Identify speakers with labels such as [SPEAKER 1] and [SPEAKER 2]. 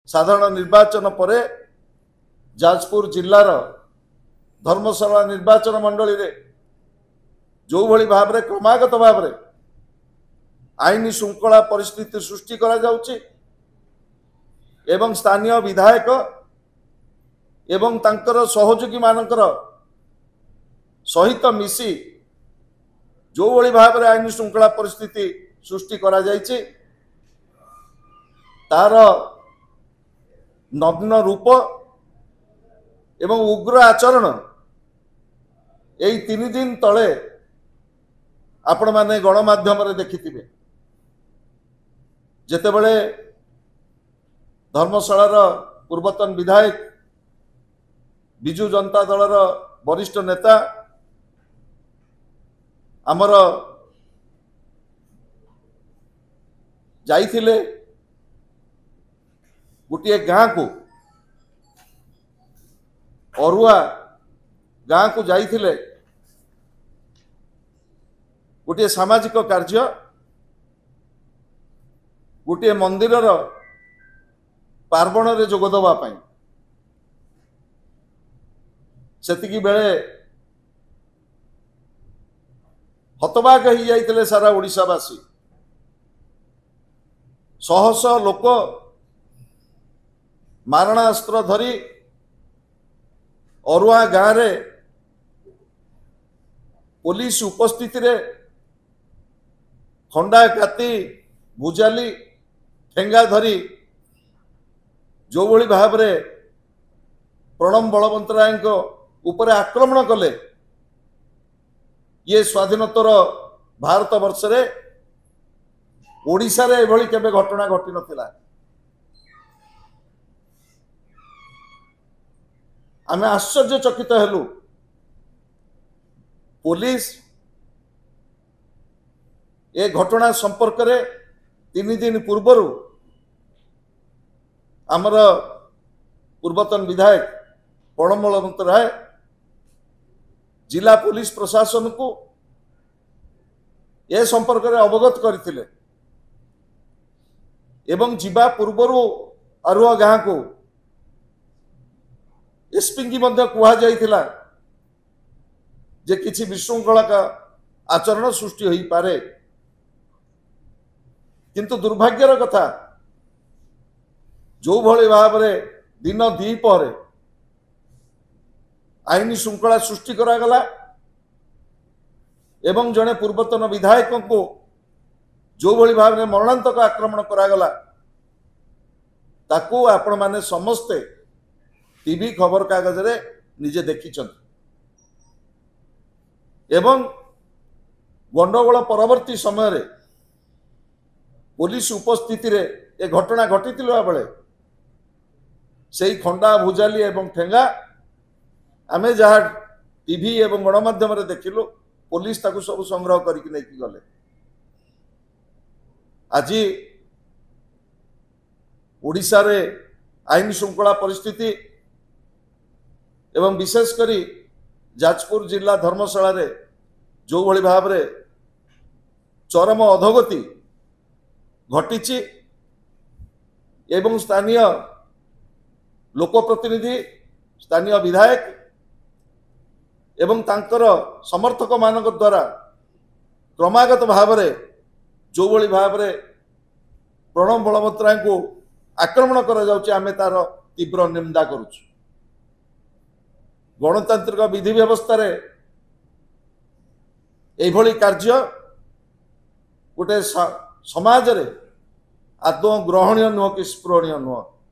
[SPEAKER 1] साधारण निर्वाचन पर जाजपुर जिलार धर्मशाला निर्वाचन मंडली रे जो भली भाव रे क्रमागत भाव रे आईन श्रृंखला परिस्थिति सृष्टि करा जाउछि एवं स्थानीय विधायक एवं तांकर सहयोगी मानकर सहित मिसी जो भली भाव रे आईन श्रृंखला परिस्थिति सृष्टि करा जाइछि तार नग्न रूप एवं उग्र आचरण यही 3 दिन तले आपण माने गणमाध्यम रे देखिथिबे जेतेबेले धर्मशालार पूर्वतन विधायक बिजु जनता दलर वरिष्ठ नेता आमर जाइथिले गोटे गाँ को अरुआ गाँ को जाइथिले गोटे सामाजिक कार्य गोटे मंदिरर पार्वण रे जोगदवा पाई सेतिकी बेले हतबाक हो जाइथिले सारा ओडिशावासी शह शह लोक मारणास्त्र धरी अरुआ गाँव रे पुलिस उपस्थिति रे खंडा काती भुजाली ठेंगा धरी जो भली भाव रे प्रणब बलवंतराय ऊपर आक्रमण कले ये स्वाधीनतर भारत वर्ष रे ओडिशा रे एभली केबे घटना घटी नथिला आमे आश्चर्यचकित हेलु पुलिस ए घटना संपर्क रे 3 दिन पूर्वर आमर पूर्वतन विधायक प्रणब बलवंतराय जिला पुलिस प्रशासन को ए संपर्क रे अवगत करथिले एवं जीवा पूर्वर अरुआ गाँ को एसपी की मध्य कुहा जाइथिला जे किछि विशृंखला का आचरण सृष्टि होई पारे किंतु दुर्भाग्यर कथा जो भली भाव रे दिन द्विपहर आईन श्रृंखला सृष्टि करा गला एवं जने पूर्वतन विधायक को जो भली भाव रे मरणांतक आक्रमण करा गला ताकू आपण माने समस्ते टीवी खबर कागज रे निजे देखिछन एवं गंडगोल परवर्ती समय रे पुलिस उपस्थिति रे ए घटना घटिथिला बेले सेही खंडा भुजाली एवं ठेंगा आमे जहाँ टीवी एवं गणमाध्यम रे देखिलु पुलिस ताकू सब संग्रह करके नहीं गले आज ओडिशा रे आईन श्रृंखला परिस्थिति एवं विशेष करी जाजपुर जिला धर्मशाला रे जो भली भाव रे चरम अधोगति घटिछि एवं स्थानीय लोकप्रतिनिधि स्थानीय विधायक एवं तांकर समर्थक मानक द्वारा क्रमागत भाव रे जो भली भाव रे प्रणब बलवंतराय को आक्रमण करा जाउछि आमे तार तीव्र निंदा करूछु गणतांत्रिक विधि व्यवस्था रे एभली कार्य गोटे समाज रे आदौ ग्रहणीय नुह कि स्पृहणीय नुह।